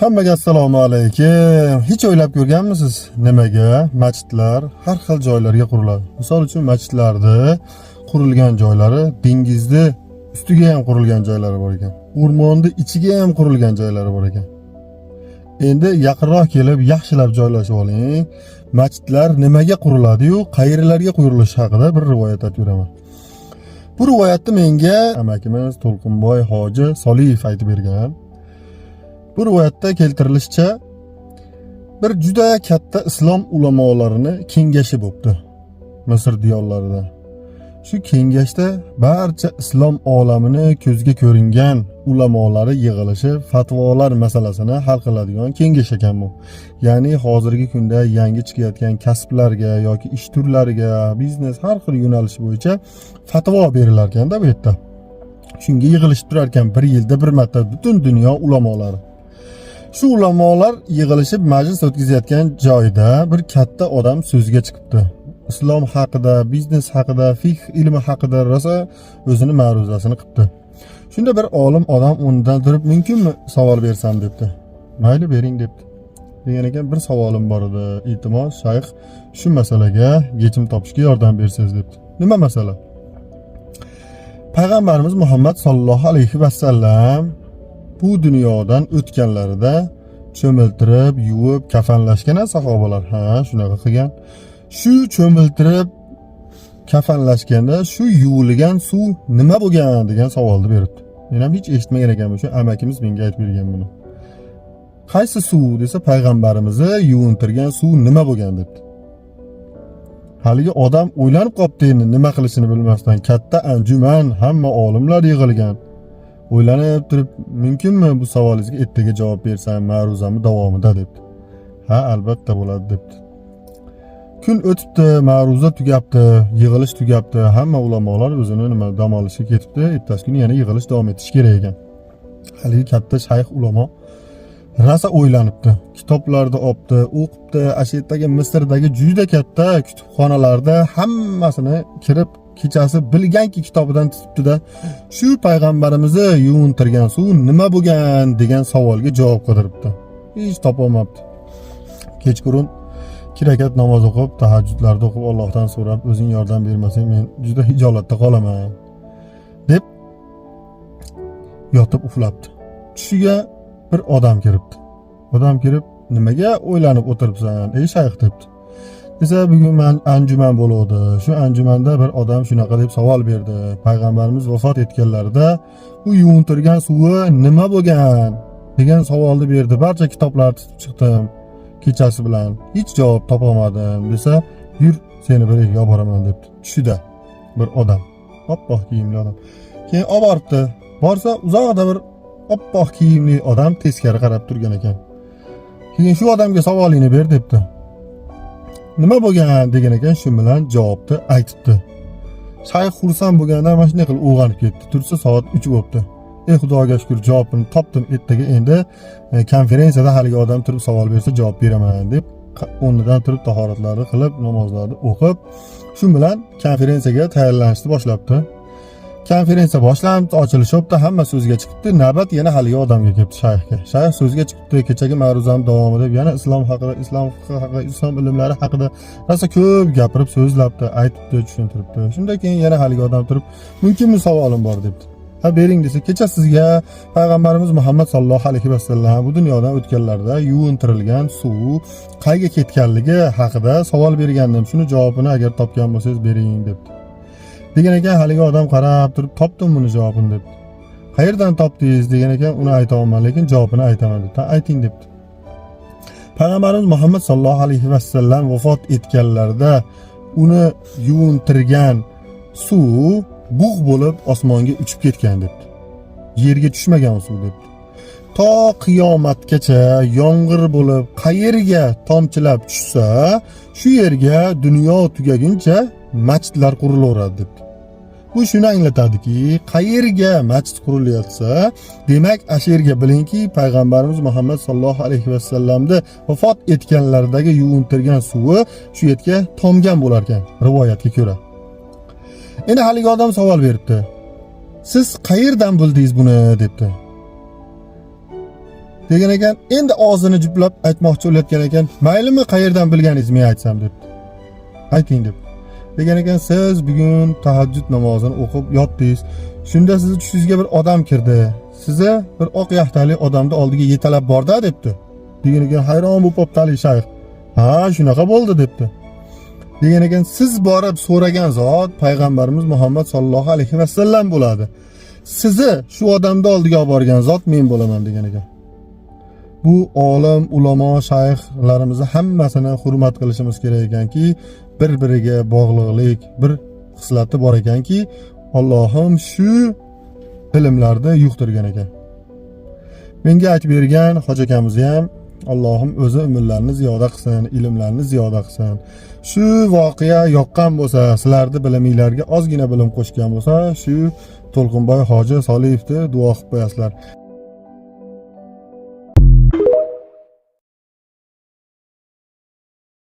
Hammaga assalomu alaykum. Hech o'ylab ko'rganmisiz, nimaga masjidlar har xil joylarga quriladi? Misol uchun masjidlarda qurilgan joylari dengizni ustiga ham qurilgan joylari bor ekan. O'rmonni ichiga ham qurilgan joylari bor ekan. Endi yaqinroq kelib yaxshilab joylashib oling. Masjidlar nimaga quriladi-yu, qayerlarga qurilishi haqida bir rivoyat aytib beraman. Bu rivoyatni menga amakimiz To'lqinboy hoji Soliyev aytib bergan. Bu rivoyatda keltirilishicha, bir juda katta islom ulamolarini kengashi bo'ldi Misr diyorlarida. Shu kengashda barcha islom olamini ko'zga ko'ringan ulamolari yig'ilishi fatvolar masalasini hal qiladigan kengash ekan bu. Ya'ni hozirgi kunda yangi chiqayotgan kasblarga yoki ish turlariga, biznes har xil yo'nalish bo'yicha fatvo berilar ekanda bu yerda. Shunga yig'ilishib turar ekan bir yilda bir marta butun dunyo ulamolari. Shu ulamolar yig'ilishib majlis o'tkazayotgan joyda bir katta odam so'zga chiqibdi. Islom haqida, biznes haqida, fiqh ilmi haqida rosa o'zini ma'ruzasini qilibdi. Shunda bir olim odam undan turib, "Mumkinmi savol bersam?" debdi. "Mayli, bering" debdi. Degan ekan, "Bir savolim bor edi. Iltimos, shayx shu masalaga yechim topishga yordam bersangiz" debdi. "Nima masala?" Payg'ambarimiz Muhammad sallallohu alayhi vasallam bu dunyodan o'tganlarida cho'miltirib, yuvib, kafanlashgan sahobalar, shunaqa qilgan. Shu cho'miltirib, kafanlashganda shu yuvilgan suv nima bo'lgan degan savolni beribdi. Men ham hech eshitmagan ekanman, shu amakimiz menga aytib bergan buni. Qaysi suv desa, payg'ambarimizni yuvintirgan suv nima bo'lgan debdi. Haligi odam o'ylanib qolibdi, endi nima qilishini bilmasdan. Katta anjuman, hamma olimlar yig'ilgan. O'ylanib turib, "Mumkinmi bu savolingizga ertaga javob bersam, ma'ruzamni davomida" debdi. "Ha, albatta bo'ladi" debdi. Kun o'tibdi, ma'ruza tugabdi, yig'ilish tugabdi, hamma ulamolar o'zini dam olishga ketibdi. Ertasi kuni yana yig'ilish davom etishi kerak ekan. Haligi katta shayx ulamo rosa o'ylanibdi. Kitoblarda olibdi, o'qibdi, ashiyatdagi Misrdagi juda katta kutubxonalarda hammasini kirib kechasi bilganki kitobidan tutibdi-da, shu payg'ambarimizni yuvintirgan suv nima bo'lgan degan savolga javob qidiribdi. Hech topolmabdi. Kechqurun 2 rakat namoz o'qib, tahajjudlarda o'qib, Allohdan so'rab, "O'zing yordam bermasang men juda hijolatda qolaman" deb yotib uxlabdi. Tushiga bir odam kiribdi. Odam kirib, "Nimaga o'ylanib o'tiribsan, ey shayx" debdi. Desa, "Bugun men anjuman bo'ldi. Shu anjumanda bir odam shunaqa deb savol berdi. Payg'ambarimiz vafot etganlarida u yuvintirgan suvi nima bo'lgan degan savolni berdi. Barcha kitoblarni tutib chiqdim. Kechasi bilan hech javob topolmadim" desa, "Yur, seni bir yerga olib boraman" debdi. Tushida bir odam, oppoq kiyimli odam. Keyin olib boribdi. Borsa, uzoqda bir oppoq kiyimli odam teskari qarab turgan ekan. Keyin "Shu odamga savolingni ber" debdi. "Nima bo'lgan?" degan ekan, shu bilan javobni aytibdi. Shayx xursand bo'lgandan mana shunday qilib uyg'onib ketdi. Tursa soat 3 bo'libdi. "Ey Xudoga shukr, javobini topdim. Ertaga endi konferensiyada haligi odam turib savol bersa javob beraman" deb o'rnidan turib tahoratlarni qilib, namozlarni o'qib, shu bilan konferensiyaga tayyorlanishni boshlabdi. Konferensiya boshlandi, ochilishibdi, hamma so'zga chiqibdi. Navbat yana haligi odamga kelibdi, shayxga. Shayx so'zga chiqibdi, kechagi ma'ruzam davomida yana islom haqida, islom fiqhi haqida, islom ilmlari haqida rosa ko'p gapirib, so'zlabdi, aytibdi, tushuntiribdi. Shundan keyin yana haligi odam turib, "Mumkinmi savolim bor" debdi. "Ha, bering" desa, "Kecha sizga payg'ambarimiz Muhammad sallallohu alayhi vasallam bu dunyodan o'tganlarida yuvintirilgan suv qayga ketganligi haqida savol bergandim. Shuni javobini agar topgan bo'lsangiz bering" debdi. Degan ekan, haligi odam qarab turib, "Topdim buni javobini" debdi. "Qayerdan topdingiz?" degan ekan, "Uni ayta olmayman, lekin javobini aytaman" debdi. "Ayting" debdi. Payg'ambarimiz Muhammad sallallohu alayhi vasallam vafot etganlarida uni yuvintirgan suv bug' bo'lib osmonga uchib ketgan debdi. Yerga tushmagan suv debdi. To qiyomatgacha yomg'ir bo'lib qayerga tomchilab tushsa, shu yerga dunyo tugaguncha masjidlar qurilaveradi debdi. Bu shuni anglatadiki, qayerga masjid qurilyapsa, demak, o'sha yerga bilingki, payg'ambarimiz Muhammad sallallohu alayhi vasallamni vafot etganlaridagi yuvintirgan suvi shu yerga tomgan bo'lar ekan, rivoyatga ko'ra. Endi haligi odam savol beribdi. "Siz qayerdan bildingiz buni?" debdi. degan ekan, endi og'zini juplab aytmoqchi bo'layotgan ekan, maylimi qayerdan bilganingizni men aytsam debdi. Ayting deb. Degan ekan, siz bugun tahajjud namozini o'qib yotdingiz. Shunda sizni tushingizga bir odam kirdi. Sizni bir oq yaxtali odamni oldiga yetalab bordi debdi. Degan ekan, hayron bo'lib qoptali shayx. Ha, shunaqa bo'ldi debdi. Degan ekan, siz borib so'ragan zot payg'ambarimiz Muhammad sallallohu alayhi vasallam bo'ladi. Sizni shu odamni oldiga olib borgan zot men bo'laman degan ekan. Bu olim, ulamo, shayxlarimizni hammasini hurmat qilishimiz kerak ekanki, bir-biriga bog'liqlik bir xislati bor ekanki, Allohim shu ilmlarda yuqtirgan ekan. Menga aytib bergan hoji akamiz ham Allohim o'zi umrlarini ziyoda qilsin, ilmlarini ziyoda qilsin. Shu voqea yoqqan bo'lsa, sizlarning biliminglarga ozgina bilim qo'shgan bo'lsa, shu To'lqinboy hoji Soliyevni duo qilib qo'yasizlar.